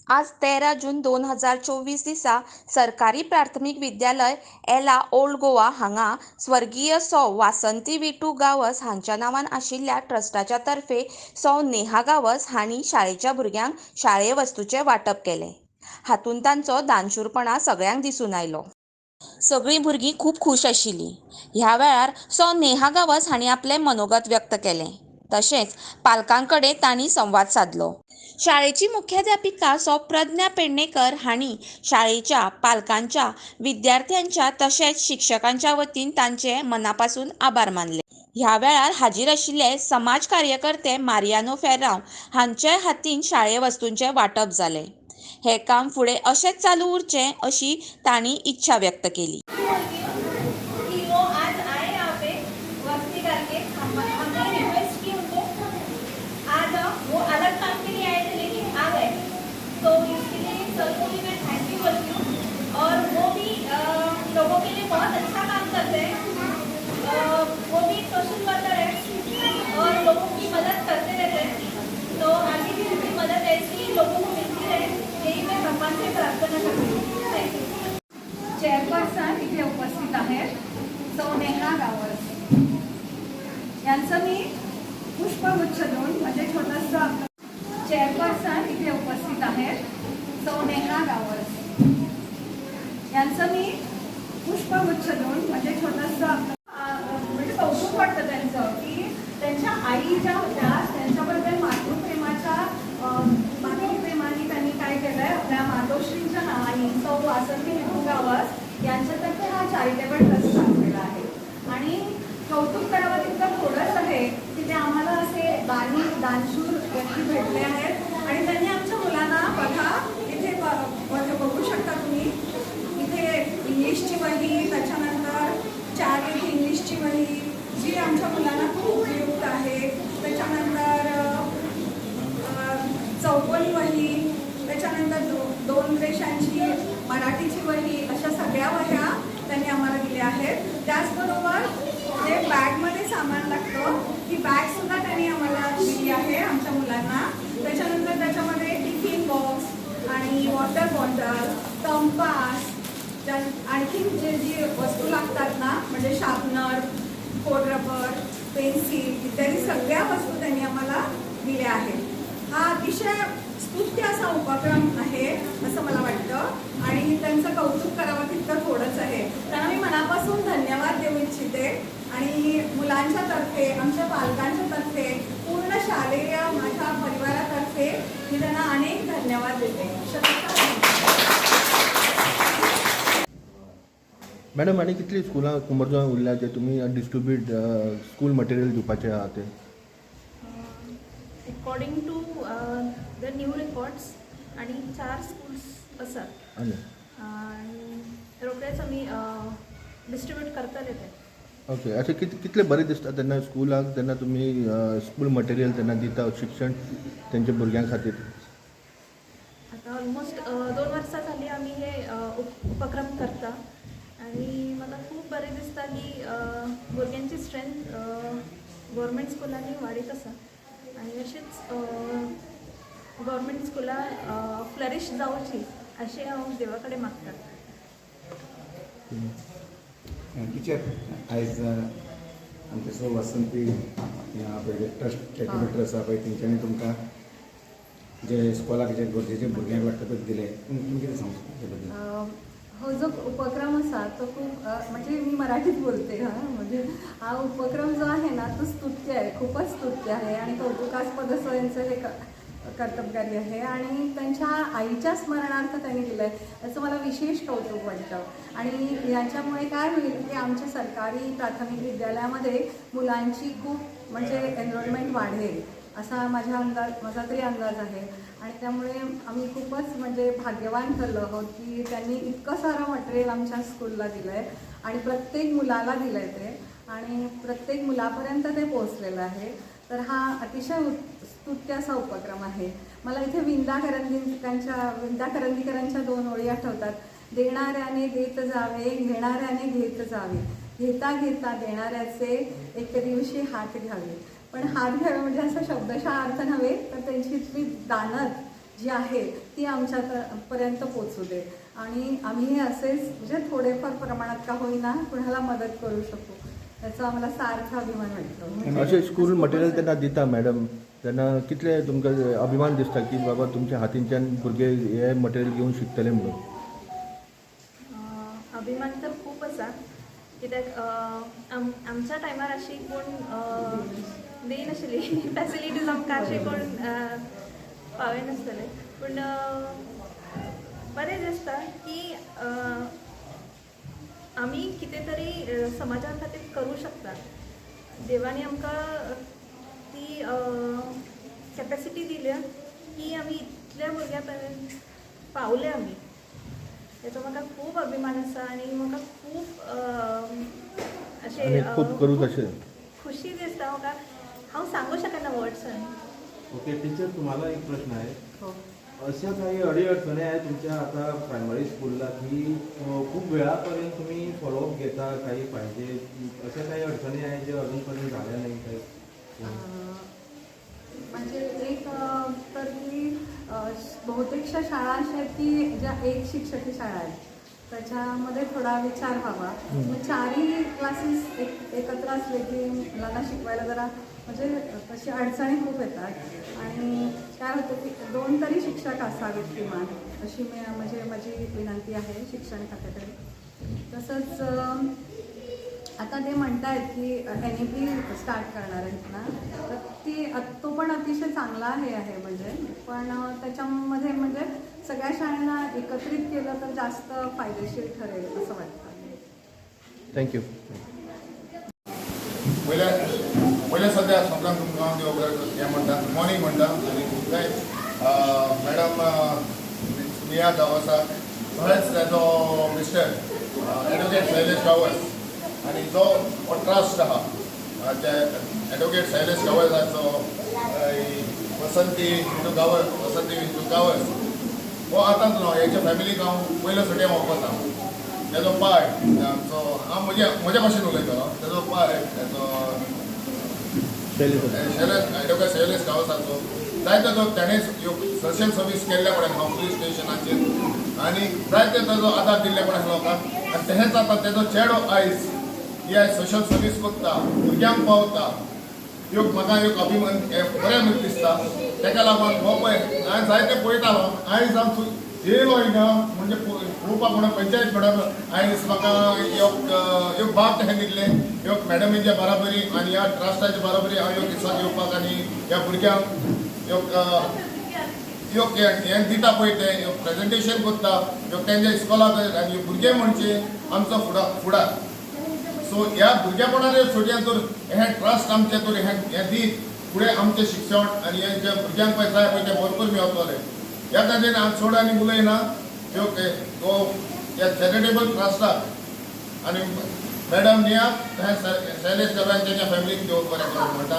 आज 13 जून 2024 दिसा सरकारी प्राथमिक विद्यालय एला ओल्ड गोवा हांगा स्वर्गीय सौ वासंती विटू गावस हांच्या नांवान आशिल्ल्या ट्रस्टाच्या तर्फे सौ नेहा गावस हांणी शाळेच्या भुरग्यांक शाळेय वस्तूंचें वांटप केलें. हातूंत तांचो दानशूरपणा सगळ्यांक दिसून आयलो. सगळीं भुरगीं खूब खूश आशिल्लीं. ह्या वेळार सौ नेहा गावस हांणी आपलें मनोगत व्यक्त केलें. तशेंच पालकांकडेन तांणी संवाद साधलो. शाळेची मुख्याध्यापिका सौ प्रज्ञा पेडणेकर हांणी शाळेच्या पालकांच्या, विद्यार्थ्यांच्या तशेंच शिक्षकांच्या वतीन तांचे मनापासून आभार मानले. ह्या वेळार हाजीर आशिल्ले समाज कार्यकर्ते मारियानो फेर्रांव हांचे हातीन शाळेय वस्तूंचें वांटप जालें. हें काम फुडें अशेंच चालू उरचें अशी तांणी इच्छा व्यक्त केली. कि वो आज आए यहाँ पे मस्ती करके हमने रिक्वेस्ट की उनको। आज वो अलग काम के लिए आए थे लेकिन आ गए, तो इसके लिए सर को भी मैं थैंक यू बोलती हूँ। और वो भी लोगों के लिए बहुत अच्छा काम करते हैं। वो भी एक सोशल वर्कर है और लोगों की मदद करते रहते हैं, तो आगे भी उनकी मदद ऐसी ही लोगों को मिलती रहे, यही मैं भगवान से प्रार्थना करती हूँ। Thank you. चेअरपर्सन इथे उपस्थित आहेत सौ नेहा गावस यांचं मी पुष्पगुच्छ देऊन म्हणजे छोटंसं. चेअरपर्सन इथे उपस्थित आहेत सौ नेहा गावस यांचं मी पुष्पगुच्छ देऊन म्हणजे छोटंसं म्हणजे कौतुक वाटतं त्यांचं की त्यांच्या आई ज्या होत्या त्यांच्याबद्दल मातृप्रेमाने त्यांनी काय केलंय, आपल्या मातोश्रींच्या आई सौ वासंती विटू गावस यांच्यातर्फे हा चॅरिटेबल ट्रस्ट स्थापलेला आहे. आणि कौतुक करावं तितकं थोडंच आहे की ते आम्हाला असे दानशूर व्यक्ती भेटले आहेत आणि त्यांनी आमच्या मुलांना बघा इथे बघू शकता तुम्ही, इथे इंग्लिशची वही, त्याच्यानंतर 4 इथे इंग्लिशची वही जी आमच्या मुलांना खूप उपयुक्त आहे, त्याच्यानंतर चौकोनी वही, त्याच्यानंतर 2 देशांची मराठीची वही, अशा सगळ्या वह्या त्यांनी आम्हाला दिल्या आहेत. त्याचबरोबर जे बॅगमध्ये सामान लागतं ती बॅगसुद्धा त्यांनी आम्हाला दिली आहे आमच्या मुलांना. त्याच्यानंतर त्याच्यामध्ये टिफिन बॉक्स आणि वॉटर बॉटल, कंपास, आणखी जी वस्तू लागतात ना म्हणजे शार्पनर, खोड रबर, पेन्सिल इत्यादी सगळ्या वस्तू त्यांनी आम्हाला दिल्या आहेत. हा अतिशय स्तुत्य असा उपक्रम आहे असं मला वाटतं आणि त्यांचं कौतुक करावं तितकं थोडंच आहे. त्यांना मी मनापासून धन्यवाद देऊ इच्छिते आणि मुलांच्या तर्फे, आमच्या पालकांच्या तर्फे, पूर्ण शालेय माझ्या परिवारातर्फे मी त्यांना अनेक धन्यवाद देते. मॅडम आनी कितली स्कुलां कुंभरजुंवा उरल्या जे तुमी डिस्ट्रिब्यूट स्कूल मटेरियल दिवपाचे आहा ते? According to the new records आणि 4 स्कूल्स आसात आणि रोखडेच आमी डिस्ट्रिब्यूट करतले ते. ओके. अशें कितले बरें दिसता तेन्ना स्कुलाक जेन्ना तुमी स्कूल मटेरियल तेन्ना दिता शिक्षण तेंच्या भुरग्यां खातीर? आता ऑलमोस्ट 2 वर्सां जाली आमी हे उपक्रम करता आणि मला खूप बरें दिसता की भुरग्यांची स्ट्रेंथ गव्हर्मेंट स्कुलांनी वाडीत आसा आणि अशीच गव्हर्मेंट स्कुलां फ्लरिश जावची अशें हांव देवा कडेन मागता. टिचर आयज आमचे सौ वासंती ह्या पळय ट्रस्ट चॅरिटेबल ट्रस्ट आसा पळय तेंच्यांनी तुमकां जे स्कॉलाक जे गरजेचे भुरग्यांक लागता ते दिले, तुमी कितें सांगता ते बद्दल? हो जो उपक्रम असा तो खूप म्हणजे मी मराठीत बोलते म्हणजे हा उपक्रम जो आहे ना तो स्तुत्य आहे, खूपच स्तुत्य आहे आणि कौतुकास्पद असं यांचं हे कर्तव्यकारी आहे आणि त्यांच्या आईच्या स्मरणार्थ त्यांनी दिलं आहे असं मला विशेष कौतुक वाटतं. आणि याच्यामुळे काय होईल की आमच्या सरकारी प्राथमिक विद्यालयामध्ये मुलांची खूप म्हणजे एनरोलमेंट वाढेल असा माझा तरी अंदाज आहे. आणि त्यामुळे आम्ही खूपच म्हणजे भाग्यवान ठरलो आहोत की त्यांनी इतकं सारं मटेरियल आमच्या स्कूलला दिलं आहे आणि प्रत्येक मुलाला दिलं आहे ते आणि प्रत्येक मुलापर्यंत ते पोहोचलेलं आहे. तर हा अतिशय स्तुत्य असा उपक्रम आहे. मला इथे विंदा करंदीकरांच्या 2 ओळी आठवतात. देणाऱ्याने देत जावे, घेणाऱ्याने घेत जावे, घेता घेता देणाऱ्याचे एक दिवशी हात घ्यावे. पण हात घ्यावे म्हणजे असं शब्दशः अर्थ नव्हे तर त्यांची इथली दानत जी आहे ती आमच्यापर्यंत पोचू दे आणि आम्ही असेच म्हणजे थोडेफार प्रमाणात का होईना कुणाला मदत करू शकू याचा आम्हाला सार्थ अभिमान वाटतो. असे स्कूल मटेरियल त्यांना दिता मॅडम, त्यांना कितले तुमकां अभिमान दिसता की बाबा तुमच्या हातींच्यान भुरगे हे मटेरियल घेवन शिकतले म्हणून? अभिमान तर खूप आसा कित्याक आमच्या टायमार अशी कोण दिनाशिल्ली फॅसिलिटीज आमकां अशी कोण पावयनासतले, पूण बरें दिसता की आमी कितें तरी समाजा खातीर करूं शकता. देवानी आमकां ती कॅपॅसिटी दिल्या की आमी इतल्या भुरग्यां पर्यंत पावले आमी. त्याचो म्हाका खूब अभिमान आसा आणि म्हाका खूब आणि खूप करूच असे खुशी दिसता म्हाका. हांव सांगू शकना वर्ड्सान. ओके टीचर, तुम्हाला एक प्रश्न आहे. हो. अशा काही अडीअडचणी आहेत तुमच्या आता प्रायमरी स्कूलला की खूप वेळापर्यंत तुम्ही फॉलोअप घेता काही पाहिजे, अशा काही अडचणी आहेत ज्या अजूनपर्यंत झाल्या नाही काही? म्हणजे एक तर की बहुतेकशा शाळा अशा आहेत की ज्या एक शिक्षकी शाळा आहेत त्याच्यामध्ये थोडा विचार व्हावा. मग चारही क्लासेस एकत्र असले की मुलांना शिकवायला जरा म्हणजे तशी अडचणी खूप येतात आणि काय होतं की 2 तरी शिक्षक असावेत किमान, अशी म्हणजे माझी विनंती आहे शिक्षण खात्याकडे. तसंच आता ते म्हणतायत की NEP स्टार्ट करणार आहेत ना, तर तो पण अतिशय चांगला आहे म्हणजे, पण त्याच्यामध्ये म्हणजे सगळ्या शाळांना एकत्रित केलं तर जास्त फायदेशीर ठरेल असं वाटतं. थँक्यू. पहिले सध्या संक्रांत तुमकां देव बरें हें म्हणटा, मॉर्निंग म्हणटा आनी काय मॅडम स्नेहा गांवसाक तशेंच तेजो मिस्टर एडवोकेट शैलेश गांवस आनी जो हो ट्रस्ट आहा ते एडवोकेट शैलेश गांवसाचो वसंती विंटू गांवस हो आतांच न्हू, हेच्या फॅमिलीक हांव पयले फावटी वळखता. तेजो पाय आमचो हांव म्हज्या भाशेन उलयतलो, तेजो पाय तेजो एडवोकेट शैलेश गांवसाचो जायते ताणें सोशल सर्वीस केल्ल्या पडे हांव पुलीस स्टेशनाचेर आनी जायते तेजो आदार दिल्ले पडे लोकांक. आनी तशेंच आतां तेजो चेडो आयज ही सोशल सर्वीस करता, भुरग्यांक पावता. ह्यो म्हाका एक अभिमान बरें दिसता. ताका लागून हो पळय हांवें जायते पळयतालो, आयज हांव येयलो हिंगा म्हणजे पळोवपाक म्हणून पंचायत म्हणून आयज म्हाका एक भाग तें दिल्लें एक मॅडमीच्या बराबरी आनी ह्या ट्रस्टाच्या बराबरी हांव ह्यो दिसाक येवपाक आनी ह्या भुरग्यांक एक हें दिता पळय तें प्रेजेंटेशन करता तेंच्या इस्कॉलाक आनी भुरगे म्हणजे आमचो फुडार. सो ह्या भुरगेपणाच्या सोडयान तर हें ट्रस्ट आमचें तर हें दीत फुडें आमचें शिक्षण आनी हें जे भुरग्यांक पळय जाय पळय तें भरपूर मेळटलें. ह्या खातीर हांव चड आनी उलयना. तो ह्या चॅरिटेबल ट्रस्टाक आनी मॅडम नियाक शैलेश गांवस तेच्या फॅमिलीक देव बरें करूं म्हणटा.